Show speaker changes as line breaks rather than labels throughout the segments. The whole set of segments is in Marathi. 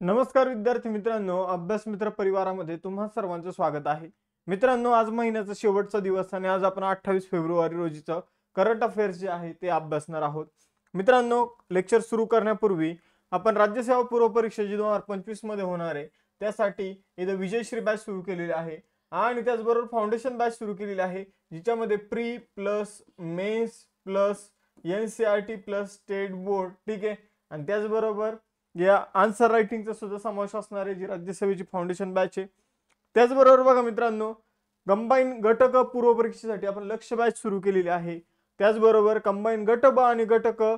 नमस्कार विद्यार्थी मित्रांनो, अभ्यास मित्र परिवारामध्ये तुम्हा सर्वांचं स्वागत आहे. मित्रांनो, आज महिन्याचा शेवटचा दिवस आणि आज आपण 28 फेब्रुवारी रोजीचं करंट अफेअर्स जे आहे ते अभ्यासणार आहोत. मित्रांनो, लेक्चर सुरू करण्यापूर्वी आपण राज्यसेवा पूर्व परीक्षा जी 2025 मध्ये होणार आहे त्यासाठी इथं विजयश्री बॅच सुरू केलेली आहे आणि त्याचबरोबर फाउंडेशन बॅच सुरू केलेली आहे, जिच्यामध्ये pre plus mains plus NCERT plus state board, ठीक आहे, आणि त्याचबरोबर या आन्सर रायटिंगचा सुद्धा समावेश असणार आहे, जी राज्यसेवेची फाउंडेशन बॅच आहे. त्याचबरोबर बघा मित्रांनो, कंबाईन गट क पूर्व परीक्षेसाठी आपण लक्ष्य बॅच सुरू केलेली आहे. त्याचबरोबर कंबाईन गट ब आणि गट क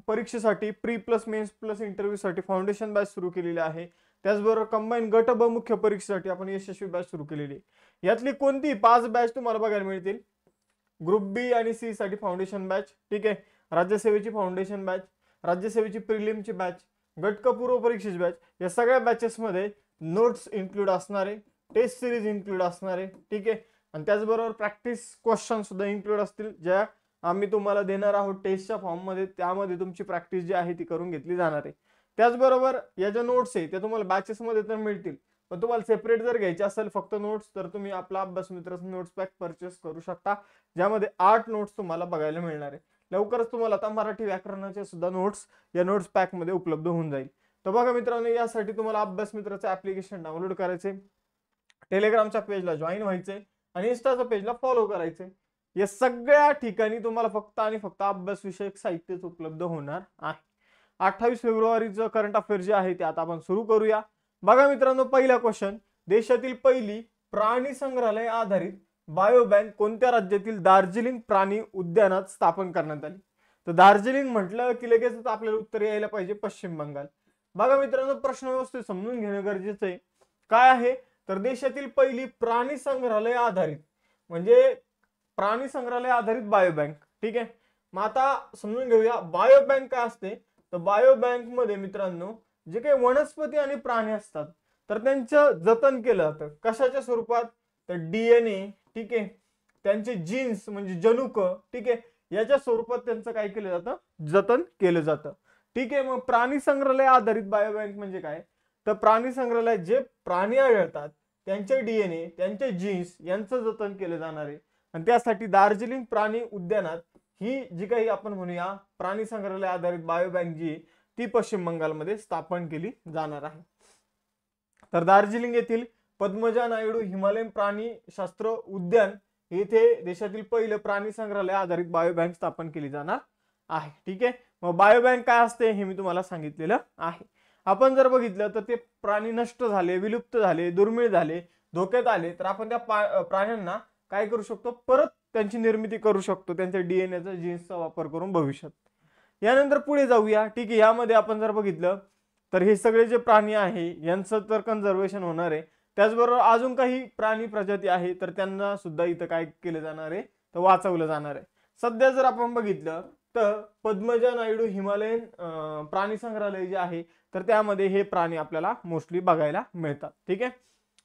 परीक्षेसाठी pre plus mains plus interview साठी फाउंडेशन बॅच सुरू केलेली आहे. त्याचबरोबर कंबाईन गट ब मुख्य परीक्षेसाठी आपण यशस्वी बॅच सुरू केलेली आहे. यातली कोणती 5 बॅच तुम्हाला बघायला मिळतील? ग्रुप बी आणि सी साठी फाउंडेशन बॅच, ठीक आहे, राज्यसेवेची फाउंडेशन बॅच, राज्यसेवेची प्रिलिमची बॅच, गट क पूर्व परीक्षेची बॅच, या सगळ्या बॅचेस मध्ये नोट्स इन्क्लूड असणार आहे, टेस्ट सिरीज इन्क्लूड असणार आहे, ठीक आहे, आणि त्याचबरोबर प्रॅक्टिस क्वेश्चन सुद्धा इन्क्लूड असतील, ज्या आम्ही तुम्हाला देणार आहोत टेस्टच्या फॉर्म मध्ये. त्यामध्ये तुमची प्रॅक्टिस जी आहे ती करून घेतली जाणार आहे. त्याचबरोबर या ज्या नोट्स आहे त्या तुम्हाला बॅचेस मध्ये तर मिळतील, पण तुम्हाला सेपरेट जर घ्यायचे असेल फक्त नोट्स, तर तुम्ही आपला अभ्यास मित्राचा नोट्स पॅक परचेस करू शकता, ज्यामध्ये 8 नोट्स तुम्हाला बघायला मिळणार आहे. लवकरच तुम्हाला आता मराठी व्याकरणाचे सुद्धा नोट्स या नोट्स पॅक मध्ये उपलब्ध होऊन जाईल. तर बघा मित्रांनो, यासाठी तुम्हाला अभ्यास मित्राचं ऍप्लिकेशन डाउनलोड करायचे, टेलिग्रामच्या पेजला जॉईन व्हायचे आणि इंस्टाच्या पेजला फॉलो करायचे. या सगळ्या ठिकाणी तुम्हाला फक्त आणि फक्त अभ्यास विषयक साहित्यच उपलब्ध होणार आहे. 28 फेब्रुवारीचं करंट अफेअर जे आहे ते आता आपण सुरू करूया. बघा मित्रांनो, पहिला क्वेश्चन, देशातील पहिली प्राणी संग्रहालय आधारित बायो बँक कोणत्या राज्यातील दार्जिलिंग प्राणी उद्यानात स्थापन करण्यात आली? तर दार्जिलिंग म्हटलं की लगेचच आपल्याला उत्तर यायला पाहिजे पश्चिम बंगाल. बघा मित्रांनो, प्रश्न व्यवस्थित समजून घेणं गरजेचं आहे. काय आहे तर देशातील पहिली प्राणी संग्रहालय आधारित, म्हणजे प्राणी संग्रहालय आधारित बायो बँक, ठीक आहे. मग आता समजून घेऊया बायो बँक काय असते. तर बायो बँक मध्ये मित्रांनो, जे काही वनस्पती आणि प्राणी असतात तर त्यांचं जतन केलं जातं. कशाच्या स्वरूपात? तर DNA, ठीक आहे, त्यांचे जीन्स म्हणजे जनुक, ठीक आहे, याच्या स्वरूपात त्यांचं काय केलं जातं? जतन केलं जातं, ठीक आहे. मग प्राणी संग्रहालय आधारित बायो बँक म्हणजे काय? तर प्राणी संग्रहालयात जे प्राणी आढळतात त्यांचे DNA, त्यांचे जीन्स यांचं जतन केलं जाणार आहे. आणि त्यासाठी दार्जिलिंग प्राणी उद्यानात ही जी काही आपण म्हणूया प्राणी संग्रहालय आधारित बायो बँक जी ती पश्चिम बंगालमध्ये स्थापन केली जाणार आहे. तर दार्जिलिंग येथील पद्मजा नायडू हिमालयन प्राणी शास्त्र उद्यान येथे देशातील पहिलं प्राणी संग्रहालय आधारित बायो बँक स्थापन केली जाणार आहे, ठीक आहे. मग बायो बँक काय असते हे मी तुम्हाला सांगितलेलं आहे. आपण जर बघितलं तर ते प्राणी नष्ट झाले, विलुप्त झाले, दुर्मिळ झाले, धोक्यात आले, तर आपण त्या प्राण्यांना काय करू शकतो? परत त्यांची निर्मिती करू शकतो, त्यांच्या DNAचा जीन्सचा वापर करून भविष्यात. यानंतर पुढे जाऊया, ठीक आहे. यामध्ये आपण जर बघितलं तर हे सगळे जे प्राणी आहे यांचं तर कन्झर्वेशन होणार आहे. त्याचबरोबर अजून काही प्राणी प्रजाती आहे तर त्यांना सुद्धा इथं काय केलं जाणार आहे? तर वाचवलं जाणार आहे. सध्या जर आपण बघितलं तर पद्मजा नायडू हिमालयन प्राणी संग्रहालय जे आहे तर त्यामध्ये हे प्राणी आपल्याला मोस्टली बघायला मिळतात, ठीक आहे.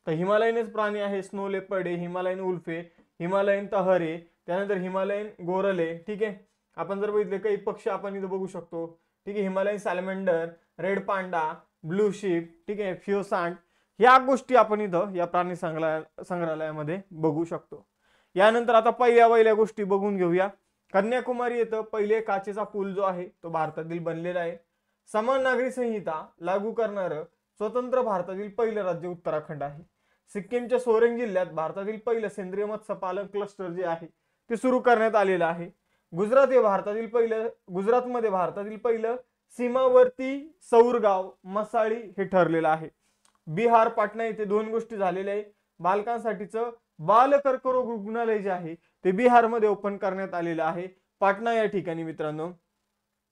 तर हिमालयनच प्राणी आहे, स्नो लेपर्ड आहे, हिमालयन उल्फ आहे, हिमालयन तहर आहे, त्यानंतर हिमालयन गोरल आहे, ठीक आहे. आपण जर बघितले काही पक्षी आपण इथं बघू शकतो, ठीक आहे, Himalayan salamander, red panda, blue sheep, ठीक आहे, फिओसांट, या गोष्टी आपण इथं या प्राणी संग्रहालयामध्ये बघू शकतो. यानंतर आता पहिल्या गोष्टी बघून घेऊया. कन्याकुमारी येथे पहिले काचेचा पूल जो आहे तो भारतातील बनलेला आहे. समान नागरी संहिता लागू करणारं स्वतंत्र भारतातील पहिलं राज्य उत्तराखंड आहे. सिक्कीमच्या सोरेंग जिल्ह्यात भारतातील पहिलं सेंद्रिय मत्स्यपालन क्लस्टर जे आहे ते सुरू करण्यात आलेलं आहे. गुजरातमध्ये भारतातील पहिलं सीमावर्ती सौर गाव मसाळी हे ठरलेलं आहे. बिहार पाटणा येथे 2 गोष्टी झालेल्या आहे. बालकांसाठीचं बाल कर्करोग रुग्णालय जे आहे ते बिहारमध्ये ओपन करण्यात आलेलं आहे, पाटणा या ठिकाणी मित्रांनो.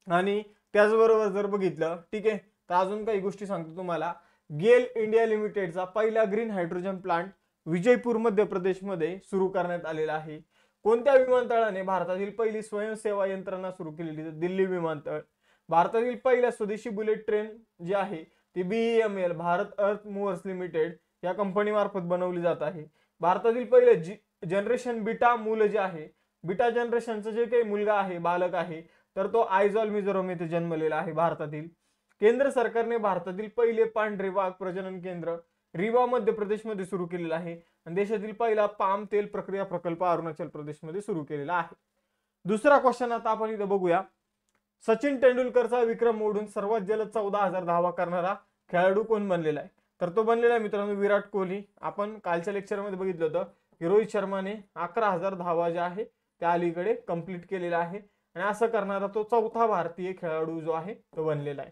आणि त्याचबरोबर जर बघितलं, ठीक आहे, तर अजून काही गोष्टी सांगतो तुम्हाला. गेल इंडिया लिमिटेडचा पहिला ग्रीन हायड्रोजन प्लांट विजयपूर मध्य प्रदेशमध्ये सुरू करण्यात आलेला आहे. कोणत्या विमानतळाने भारतातील पहिली स्वयंसेवा यंत्रणा सुरू केलेली? तर दिल्ली विमानतळ. भारतातील पहिल्या स्वदेशी बुलेट ट्रेन जी आहे ती BEML भारत अर्थ मूव्हर्स लिमिटेड या कंपनी मार्फत बनवली जात आहे. भारतातील पहिले जनरेशन बीटा मूल जे आहे, बीटा जनरेशनचा जे काही मुलगा आहे, बालक आहे, तर तो आयझॉल मिझोरम येथे जन्मलेला आहे भारतातील. केंद्र सरकारने भारतातील पहिले पांढरे वाघ प्रजनन केंद्र रीवा मध्य प्रदेशमध्ये सुरू केलेलं आहे आणि देशातील पहिला पाम तेल प्रक्रिया प्रकल्प अरुणाचल प्रदेशमध्ये सुरू केलेला आहे. दुसरा क्वेश्चन आता आपण इथे बघूया. सचिन तेंडुलकरचा विक्रम मोडून सर्वात जलद 14,000 धावा करणारा खेळाडू कोण बनलेला आहे? तर तो बनलेला आहे मित्रांनो विराट कोहली. आपण कालच्या लेक्चरमध्ये बघितलं होतं की रोहित शर्माने 11,000 धावा ज्या आहे त्या अलीकडे कंप्लीट केलेला आहे आणि असं करणारा तो चौथा भारतीय खेळाडू जो आहे तो बनलेला आहे.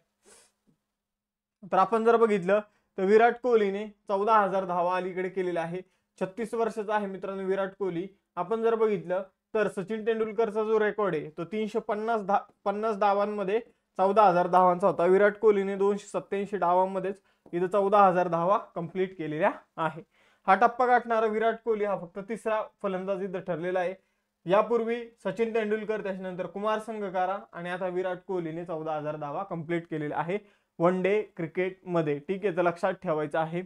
तर आपण जर बघितलं तर विराट कोहलीने 14,000 धावा अलीकडे केलेल्या आहे. 36 वर्षाचा आहे मित्रांनो विराट कोहली. आपण जर बघितलं तर सचिन तेंडुलकरचा जो रेकॉर्ड आहे तो 350 धावांमध्ये 14,000 धावांचा होता. विराट कोहलीने 287 धावांमध्येच इथं 14,000 धावा कंप्लीट केलेल्या आहे. हा टप्पा गाठणारा विराट कोहली हा फक्त तिसरा फलंदाज इथं ठरलेला आहे. यापूर्वी सचिन तेंडुलकर, त्याच्यानंतर कुमार संगकारा आणि आता विराट कोहलीने 14,000 धावा कंप्लीट केलेल्या आहे वन डे क्रिकेटमध्ये. ठीक आहे, तर लक्षात ठेवायचं आहे.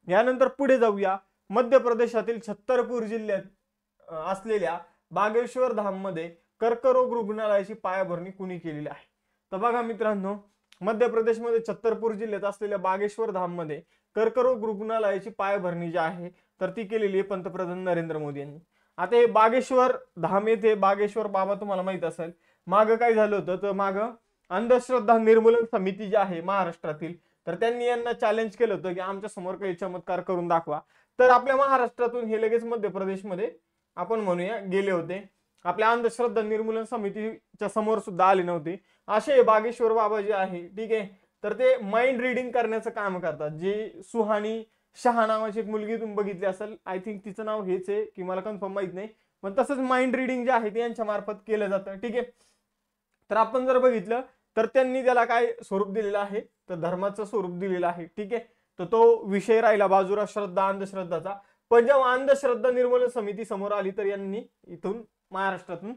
यानंतर पुढे जाऊया. मध्य प्रदेशातील छत्तरपूर जिल्ह्यात असलेल्या बागेश्वर धाम मध्ये कर्करोग रुग्णालयाची पायाभरणी कुणी केलेली आहे? तर बघा मित्रांनो, मध्य प्रदेशमध्ये छत्तरपूर जिल्ह्यात असलेल्या बागेश्वर धाम मध्ये कर्करोग रुग्णालयाची पायाभरणी जी आहे तर ती केलेली आहे पंतप्रधान नरेंद्र मोदी यांनी. आता हे बागेश्वर धाम येथे बागेश्वर बाबा तुम्हाला माहित असेल, मागं काय झालं होतं तर मागं अंधश्रद्धा निर्मूलन समिती जी आहे महाराष्ट्रातील, तर त्यांनी यांना चॅलेंज केलं होतं की आमच्या समोर काही चमत्कार करून दाखवा. तर आपल्या महाराष्ट्रातून हे लगेच मध्य प्रदेशमध्ये आपण म्हणूया गेले होते. आपल्या अंधश्रद्धा निर्मूलन समितीच्या समोर सुद्धा आले नव्हते. असे बागेश्वर बाबा जे आहे, ठीक आहे, तर ते माइंड रिडिंग करण्याचं काम करतात. जी सुहानी शहा नावाची एक मुलगी तुम्ही बघितली असेल, आय थिंक तिचं नाव हेच आहे की मला कन्फर्म माहित नाही, पण तसंच माइंड रिडिंग जे आहे ते यांच्या मार्फत केलं जातं. ठीक आहे, तर आपण जर बघितलं तर त्यांनी त्याला काय स्वरूप दिलेलं आहे तर धर्माचं स्वरूप दिलेलं आहे. ठीक आहे, तर तो विषय राहिला बाजूला श्रद्धा अंधश्रद्धाचा. पण जेव्हा अंधश्रद्धा निर्मूलन समिती समोर आली तर यांनी इथून महाराष्ट्रातून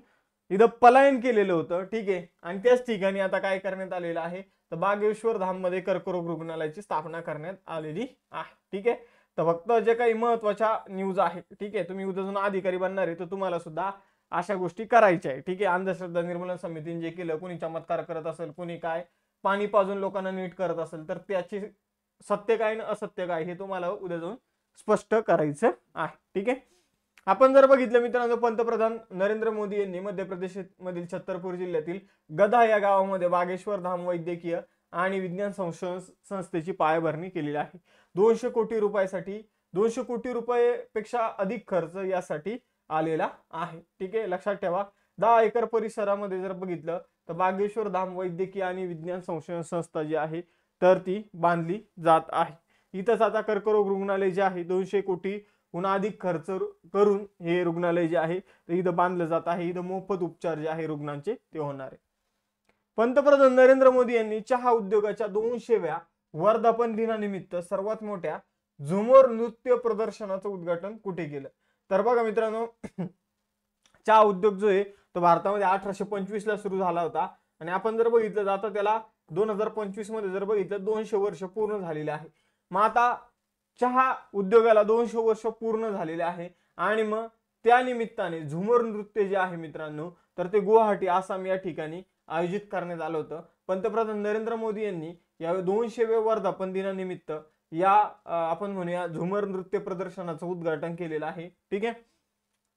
इथं पलायन केलेलं होतं. ठीक आहे, आणि त्याच ठिकाणी आता काय करण्यात आलेलं आहे तर बागेश्वर धाम मध्ये कर्करोग रुग्णालयाची स्थापना करण्यात आलेली आहे. ठीक आहे, तर फक्त जे काही महत्वाच्या न्यूज आहे, ठीक आहे, तुम्ही उद्या जर अधिकारी बनणार आहे तर तुम्हाला सुद्धा अशा गोष्टी करायच्या आहे. ठीक आहे, अंधश्रद्धा निर्मूलन समितीने जे केलं, कोणी चमत्कार करत असेल, कोणी काय पाणी पाजून लोकांना नीट करत असेल, तर त्याची सत्य काय ना असत्य काय हे तुम्हाला उद्या जाऊन स्पष्ट करायचं आहे. ठीक आहे, आपण जर बघितलं मित्रांनो, पंतप्रधान नरेंद्र मोदी यांनी मध्य प्रदेशमधील छत्तरपूर जिल्ह्यातील गधा या गावामध्ये बागेश्वर धाम वैद्यकीय आणि विज्ञान संस्थेची पायाभरणी केलेली आहे. 200 कोटी रुपयासाठी 200 कोटी रुपयेपेक्षा अधिक खर्च यासाठी आलेला आहे. ठीक आहे, लक्षात ठेवा. 10 एकर परिसरामध्ये जर बघितलं तर बागेश्वर धाम वैद्यकीय आणि विज्ञान संशोधन संस्था जी आहे तर ती बांधली जात आहे. इथंच आता कर्करोग रुग्णालय जे आहे 200 कोटी पुन्हा अधिक खर्च करून हे रुग्णालय जे आहे ते इथं बांधलं जात आहे. इथं मोफत उपचार जे आहे रुग्णांचे ते होणार आहे. पंतप्रधान नरेंद्र मोदी यांनी चहा उद्योगाच्या 200व्या वर्धापन दिनानिमित्त सर्वात मोठ्या झुमर नृत्य प्रदर्शनाचं उद्घाटन कुठे केलं? तर बघा मित्रांनो, चहा उद्योग जो आहे तो भारतामध्ये 1825 ला सुरू झाला होता आणि आपण जर बघितलं जातं त्याला 2025 मध्ये जर बघितलं 200 वर्ष पूर्ण झालेले आहे. मग आता चहा उद्योगाला 200 वर्ष पूर्ण झालेले आहे आणि मग त्या निमित्ताने झुमर नृत्य जे आहे मित्रांनो तर ते गुवाहाटी आसाम या ठिकाणी आयोजित करण्यात आलं होतं. पंतप्रधान नरेंद्र मोदी यांनी या 200व्या वर्धापन दिनानिमित्त या आपण म्हणूया झुमर नृत्य प्रदर्शनाचं उद्घाटन केलेलं आहे. ठीक आहे,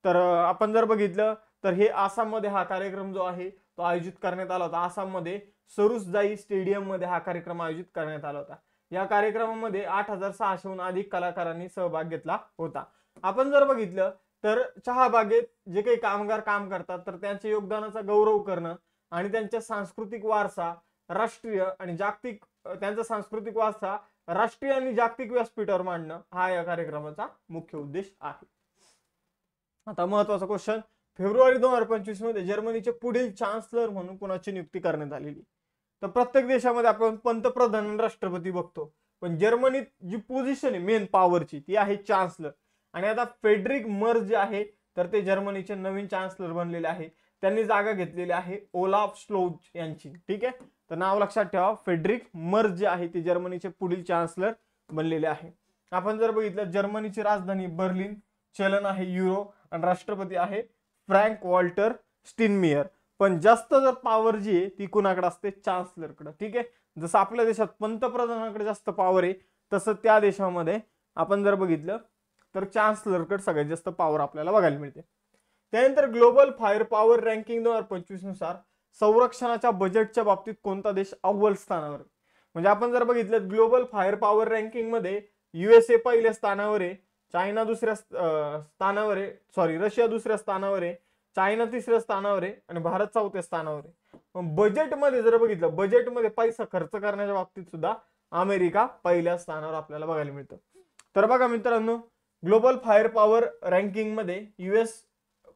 तर आपण जर बघितलं तर हे आसाम मध्ये हा कार्यक्रम जो आहे तो आयोजित करण्यात आला होता. आसाम मध्ये सरुसजाई स्टेडियम मध्ये हा कार्यक्रम आयोजित करण्यात आला होता. या कार्यक्रमामध्ये 8,600हून अधिक कलाकारांनी सहभाग घेतला होता. आपण जर बघितलं तर चहा बागेत जे काही कामगार काम करतात तर त्यांच्या योगदानाचा गौरव करणं आणि त्यांच्या सांस्कृतिक वारसा राष्ट्रीय आणि जागतिक त्यांचा सांस्कृतिक वारसा राष्ट्रीय आणि जागतिक व्यासपीठावर मांडणं हा या कार्यक्रमाचा मुख्य उद्देश आहे. आता महत्वाचा क्वेश्चन, फेब्रुवारी 2025 मध्ये जर्मनीचे पुढील चान्सलर म्हणून कोणाची नियुक्ती करण्यात आलेली? तर प्रत्येक देशामध्ये आपण पंतप्रधान राष्ट्रपती बघतो, पण जर्मनीत जी पोझिशन आहे मेन पॉवरची ती आहे चान्सलर. आणि आता फेडरिक मर्ज जे आहे तर ते जर्मनीचे नवीन चान्सलर बनलेले आहे. त्यांनी जागा घेतलेली आहे ओलाफ स्लोज यांची. ठीक आहे, तर नाव लक्षात ठेवा, फेडरिक मर्ज जे आहे ते जर्मनीचे पुढील चान्सलर बनलेले आहे. आपण जर बघितलं जर्मनीची राजधानी बर्लिन, चलन आहे युरो आणि राष्ट्रपती आहे फ्रँक वॉल्टर स्टिनमियर. पण जास्त जर पॉवर जी आहे ती कुणाकडे असते? चान्सलरकडे. ठीक आहे, जसं आपल्या देशात पंतप्रधानाकडे जास्त पॉवर आहे तसं त्या देशामध्ये आपण जर बघितलं तर चान्सलरकडे सगळ्यात जास्त पॉवर आपल्याला बघायला मिळते. त्यानंतर ग्लोबल फायर पॉवर रँकिंग 2025 नुसार संरक्षणाच्या बजेटच्या बाबतीत कोणता देश अव्वल स्थानावर आहे? म्हणजे आपण जर बघितलं ग्लोबल फायर पॉवर रँकिंग मध्ये USA पहिल्या स्थानावर आहे, चायना दुसऱ्या स्थानावर आहे, सॉरी रशिया दुसऱ्या स्थानावर आहे, चायना तिसऱ्या स्थानावर आहे आणि भारत चौथ्या स्थानावर आहे. बजेटमध्ये जर बघितलं बजेटमध्ये पैसा खर्च करण्याच्या बाबतीत सुद्धा अमेरिका पहिल्या स्थानावर आपल्याला बघायला मिळतं. तर बघा मित्रांनो, ग्लोबल फायर पॉवर रँकिंग मध्ये US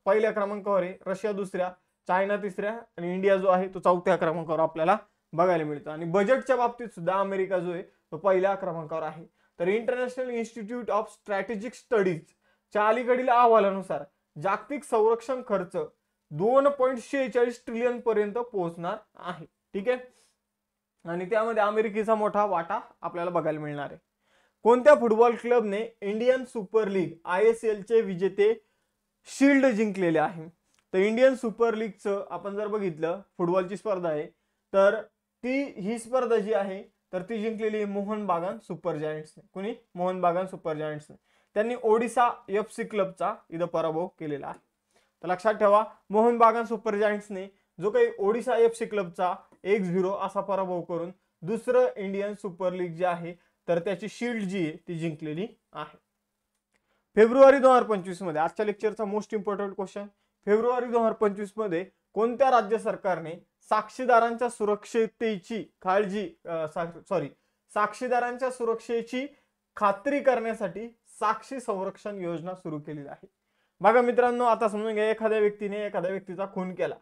पहिल्या क्रमांकावर आहे, रशिया दुसऱ्या, चायना तिसऱ्या आणि इंडिया जो आहे तो चौथ्या क्रमांकावर आपल्याला बघायला मिळतं. आणि बजेटच्या बाबतीत सुद्धा अमेरिका जो आहे तो पहिल्या क्रमांकावर आहे. तर international institute of strategic studies च्या अलीकडील अहवालानुसार जागतिक संरक्षण खर्च 2.46 ट्रिलियन पर्यंत पोहोचणार आहे. ठीक आहे, आणि त्यामध्ये अमेरिकेचा मोठा वाटा आपल्याला बघायला मिळणार आहे. कोणत्या फुटबॉल क्लबने इंडियन सुपर लीग ISL चे विजेते शील्ड जिंकलेले आहे? तर इंडियन सुपर लीगचं आपण जर बघितलं फुटबॉलची स्पर्धा आहे तर ही स्पर्धा जी आहे तर ती जिंकलेली मोहन बागान सुपर जायंट्सने. कोणी? मोहन बागान सुपर जायंट्सने. त्यांनी ओडिसा FC क्लबचा इथं पराभव केलेला आहे. तर लक्षात ठेवा, मोहन बागान सुपर जायंट्सने जो काही ओडिसा FC क्लबचा 1-0 असा पराभव करून दुसरं इंडियन सुपर लीग जे आहे तर त्याची शील्ड जी आहे ती जिंकलेली आहे. फेब्रुवारी 2025 मध्ये आजच्या लेक्चरचा मोस्ट इम्पॉर्टंट क्वेश्चन, फेब्रुवारी 2025 मध्ये कोणत्या राज्य सरकारने साक्षीदारांच्या सुरक्षेची साक्षीदारांच्या सुरक्षेची खात्री करण्यासाठी साक्षी संरक्षण योजना सुरू केलेली आहे? बघा मित्रांनो, आता समजून घ्या एखाद्या व्यक्तीने एखाद्या व्यक्तीचा खून केला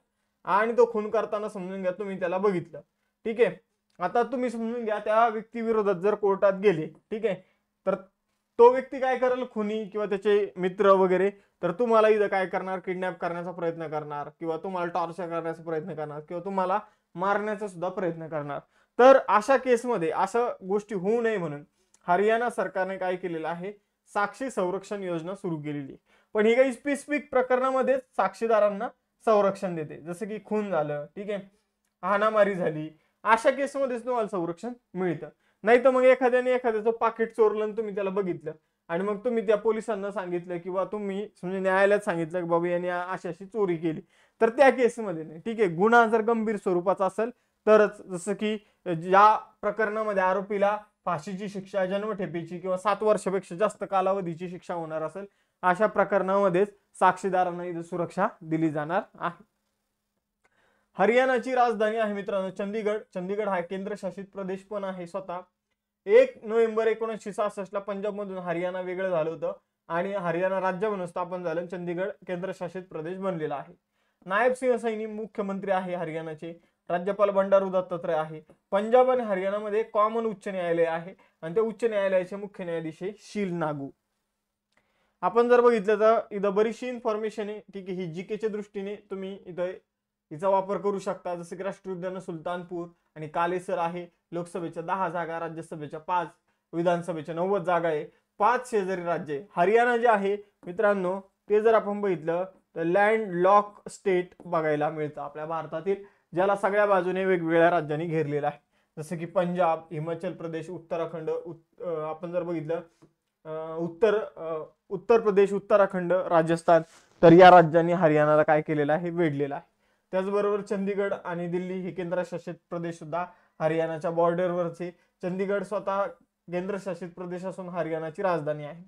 आणि तो खून करताना समजून घ्या तुम्ही त्याला बघितलं. ठीक आहे, आता तुम्ही समजून घ्या त्या व्यक्ती विरोधात जर कोर्टात गेले, ठीक आहे, तर तो व्यक्ती काय करेल, खुनी किंवा त्याचे मित्र वगैरे, तर तुम्हाला इथं काय करणार, किडनॅप करण्याचा प्रयत्न करणार किंवा तुम्हाला टॉर्चर करण्याचा प्रयत्न करणार किंवा तुम्हाला मारण्याचा सुद्धा प्रयत्न करणार. तर अशा केसमध्ये अशा गोष्टी होऊ नये म्हणून हरियाणा सरकारने काय केलेलं आहे, साक्षी संरक्षण योजना सुरू केलेली. पण ही काही स्पेसिफिक प्रकरणामध्ये साक्षीदारांना संरक्षण देते, जसं की खून झालं, ठीक आहे, हाणामारी झाली, अशा केसमध्येच तुम्हाला संरक्षण मिळतं. नाही तर मग एखाद्याने एखाद्याचं पाकिट चोरलं आणि तुम्ही त्याला बघितलं आणि मग तुम्ही त्या पोलिसांना सांगितलं किंवा तुम्ही समजा न्यायालयात सांगितलं की बाबा यांनी अशी अशी चोरी केली, तर त्या केसमध्ये नाही. ठीक आहे, गुन्हा जर गंभीर स्वरूपाचा असेल तरच, जसं की ज्या प्रकरणामध्ये आरोपीला फाशीची शिक्षा, जन्मठेपेची किंवा 7 वर्षापेक्षा जास्त कालावधीची शिक्षा होणार असेल, अशा प्रकरणामध्येच साक्षीदारांना इथे सुरक्षा दिली जाणार आहे. हरियाणाची राजधानी आहे मित्रांनो चंदीगड. चंदीगड हा केंद्रशासित प्रदेश पण आहे स्वतः. 1 नोव्हेंबर 1966 ला पंजाब मधून हरियाणा वेगळं झालं होतं आणि हरियाणा राज्य म्हणून स्थापन झालं, चंदीगड केंद्रशासित प्रदेश बनलेला आहे. नायब सिंह सैनी मुख्यमंत्री आहे हरियाणाचे. राज्यपाल बंडारू दत्तात्रय आहे. पंजाब आणि हरियाणामध्ये कॉमन उच्च न्यायालय आहे आणि त्या उच्च न्यायालयाचे मुख्य न्यायाधीश शील नागू. आपण जर बघितलं तर इथं बरीचशी इन्फॉर्मेशन आहे. ठीक आहे, ही जीकेच्या दृष्टीने तुम्ही इथं हिचा वापर करू शकता. जसं की राष्ट्रीय उद्यान सुलतानपूर आणि कालेसर आहे. लोकसभेच्या 10 जागा, राज्यसभेच्या 5, विधानसभेच्या 90 जागा आहे. 5 शेजारी राज्य आहे. हरियाणा जे आहे मित्रांनो ते जर आपण बघितलं तर लँड लॉक स्टेट बघायला मिळतं आपल्या भारतातील, ज्याला सगळ्या बाजूने वेगवेगळ्या राज्यांनी घेरलेला आहे. जसं की पंजाब, हिमाचल प्रदेश, उत्तराखंड, आपण जर बघितलं उत्तर प्रदेश, उत्तराखंड, राजस्थान, तर या राज्यांनी हरियाणाला काय केलेलं आहे, वेढलेलं आहे. त्याचबरोबर चंदीगड आणि दिल्ली हे केंद्रशासित प्रदेश सुद्धा हरियाणाच्या बॉर्डरवरचे. चंदीगड स्वतः केंद्रशासित प्रदेश असून हरियाणाची राजधानी आहे.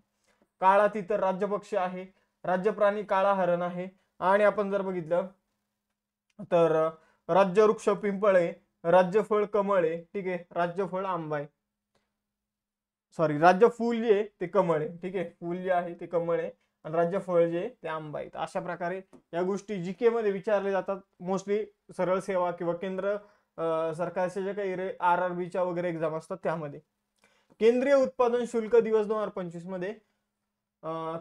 काळा तितर राज्यपक्षी आहे. राज्य प्राणी काळा हरण आहे. आणि आपण जर बघितलं तर राज्य वृक्ष पिंपळ आहे, राज्यफळ कमळ आहे. ठीक आहे, राज्यफळ आंबा आहे, सॉरी राज्य फूल जे आहे ते कमळ आहे. ठीक आहे, फूल जे आहे ते कमळ आहे आणि राज्य फळ जे ते आंबा आहे. अशा प्रकारे या गोष्टी जीके मध्ये विचारले जातात. मोस्टली सरळ सेवा किंवा केंद्र सरकारचे जे काही RRBच्या वगैरे एक्झाम असतात त्यामध्ये. केंद्रीय उत्पादन शुल्क दिवस 2025 मध्ये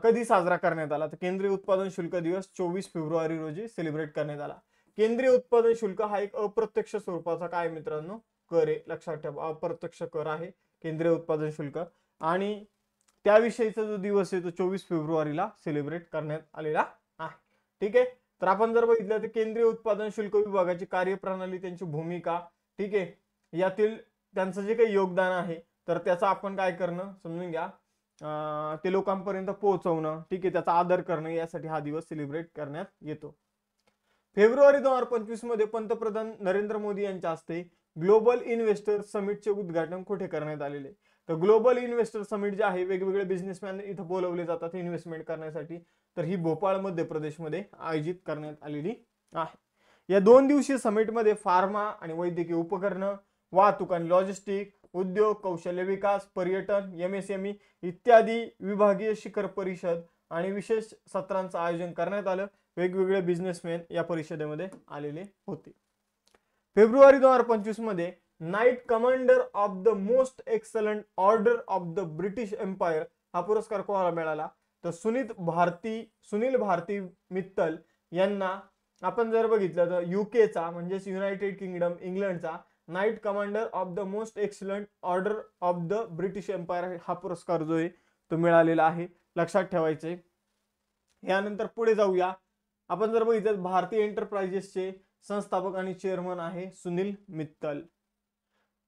कधी साजरा करण्यात आला? तर केंद्रीय उत्पादन शुल्क दिवस 24 फेब्रुवारी रोजी सेलिब्रेट करण्यात आला. केंद्रीय उत्पादन शुल्क हा एक अप्रत्यक्ष स्वरूपाचा काय मित्रांनो, कर आहे. लक्षात ठेवा, अप्रत्यक्ष कर आहे केंद्रीय उत्पादन शुल्क. आणि त्याविषयीचा जो दिवस आहे तो 24 फेब्रुवारीला सेलिब्रेट करण्यात आलेला आहे. ठीक आहे, तर आपण जर बघितलं तर केंद्रीय उत्पादन शुल्क विभागाची कार्यप्रणाली, त्यांची भूमिका, ठीक आहे, यातील त्यांचं जे काही योगदान आहे तर त्याचं आपण काय करणं समजून घ्या, ते लोकांपर्यंत पोहोचवणं, ठीक आहे, त्याचा आदर करणं, यासाठी हा दिवस सेलिब्रेट करण्यात येतो. फेब्रुवारी 2025 मध्ये पंतप्रधान नरेंद्र मोदी यांच्या हस्ते ग्लोबल इन्व्हेस्टर समिटचे उद्घाटन कुठे करण्यात आलेले? तर ग्लोबल इन्व्हेस्टर समिट जे आहे, वेगवेगळे बिझनेसमॅन इथं बोलवले जातात इन्व्हेस्टमेंट करण्यासाठी, तर ही भोपाळ मध्य प्रदेशमध्ये आयोजित करण्यात आलेली आहे. या 2 दिवसीय समिटमध्ये फार्मा आणि वैद्यकीय उपकरणं, वाहतूक आणि लॉजिस्टिक, उद्योग, कौशल्य विकास, पर्यटन, MSME इत्यादी विभागीय शिखर परिषद आणि विशेष सत्रांचं आयोजन करण्यात आलं. वेगवेगळे बिझनेसमॅन या परिषदेमध्ये आलेले होते. फेब्रुवारी 2025 मध्ये knight commander of the most excellent order of the British Empire हा पुरस्कार कोणाला मिळाला? तर सुनील भारती मित्तल यांना. आपण जर बघितलं तर युकेचा म्हणजेच युनायटेड किंगडम इंग्लंडचा knight commander of the most excellent order of the British Empire हा पुरस्कार जो आहे तो मिळालेला आहे, लक्षात ठेवायचे. यानंतर पुढे जाऊया. आपण जर बघितलं भारतीय एंटरप्राइजेसचे संस्थापक आणि चेअरमन आहे सुनील मित्तल.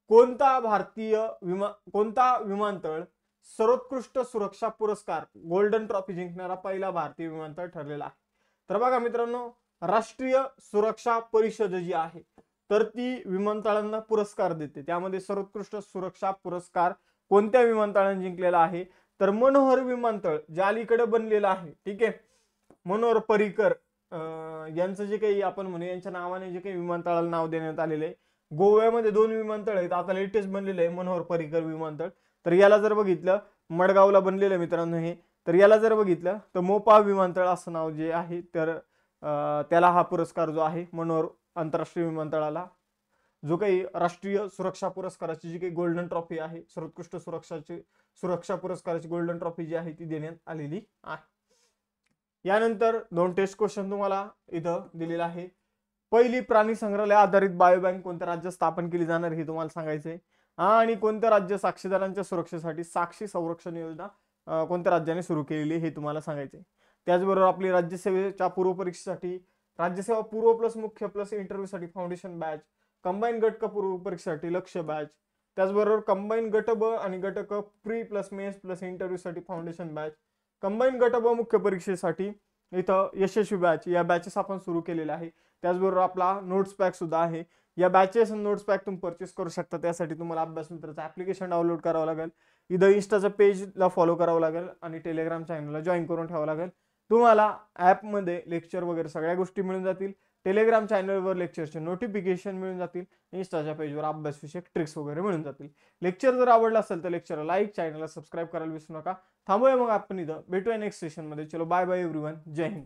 कोणता विमानतळ सर्वोत्कृष्ट सुरक्षा पुरस्कार गोल्डन ट्रॉफी जिंकणारा पहिला भारतीय विमानतळ ठरलेला आहे? तर बघा मित्रांनो, राष्ट्रीय सुरक्षा परिषद जी आहे तर ती विमानतळांना पुरस्कार देते. त्यामध्ये सर्वोत्कृष्ट सुरक्षा पुरस्कार कोणत्या विमानतळाने जिंकलेला आहे? तर मनोहर विमानतळ जे अलीकडे बनलेलं आहे, ठीक आहे, मनोहर पर्रिकर यांचं जे काही आपण म्हणू यांच्या नावाने जे काही विमानतळाला नाव देण्यात आलेले आहे. गोव्यामध्ये 2 विमानतळ आहेत, आता लेटेस्ट बनलेलं आहे मनोहर पर्रिकर विमानतळ. तर याला जर बघितलं मडगावला बनलेलं मित्रांनो हे, तर याला जर बघितलं तर मोपा विमानतळ असं नाव जे आहे, तर त्याला हा पुरस्कार जो आहे मनोहर आंतरराष्ट्रीय विमानतळाला जो काही राष्ट्रीय सुरक्षा पुरस्काराची जी काही गोल्डन ट्रॉफी आहे, सर्वोत्कृष्ट सुरक्षा पुरस्काराची गोल्डन ट्रॉफी जी आहे ती देण्यात आलेली आहे. यानंतर 2 टेस्ट क्वेश्चन तुम्हाला इथं दिलेला आहे. पहिली प्राणी संग्रहालय आधारित बायोबँक कोणत्या राज्यात स्थापन केली जाणार हे तुम्हाला सांगायचंय. आणि कोणत्या राज्य साक्षीदारांच्या सुरक्षेसाठी साक्षी संरक्षण योजना कोणत्या राज्याने सुरू केलेली हे तुम्हाला सांगायचंय. त्याचबरोबर आपली राज्यसेवेच्या पूर्व परीक्षेसाठी राज्यसेवा पूर्व प्लस मुख्य प्लस इंटरव्ह्यू साठी फाउंडेशन बॅच, कंबाईन गट क पूर्व परीक्षेसाठी लक्ष्य बॅच, त्याचबरोबर कंबाईन गट ब आणि गट क pre plus mains plus interview साठी फाउंडेशन बॅच, कंबाईन गट ब मुख्य परीक्षेसाठी इथं यशस्वी बॅच, या बॅचेस आपण सुरू केलेल्या आहे. त्याचबरोबर आपला नोट्स पॅक सुद्धा आहे. या बॅचेस आणि नोट्स पॅक तुम्ही परचेस करू शकता. त्यासाठी तुम्हाला अभ्यास मित्राचं ऍप्लिकेशन डाउनलोड करावं लागेल, इथं इंस्टाच्या पेजला फॉलो करावं लागेल आणि टेलिग्राम चॅनलला जॉईन करून ठेवावं लागेल. तुम्हाला ॲपमध्ये लेक्चर वगैरे सगळ्या गोष्टी मिळून जातील. टेलिग्राम चॅनलवर लेक्चरचे नोटिफिकेशन मिळून जातील. इंस्टाच्या पेजवर अभ्यासविषयक ट्रिक्स वगैरे मिळून जातील. लेक्चर जर आवडला असेल तर लेक्चरला लाईक, चॅनलला सबस्क्राईब करायला विसरू नका. थांबूया मग आपण इथं, भेटूया नेक्स्ट सेशनमध्ये. चलो बाय बाय एव्हरीवन, जय हिंद.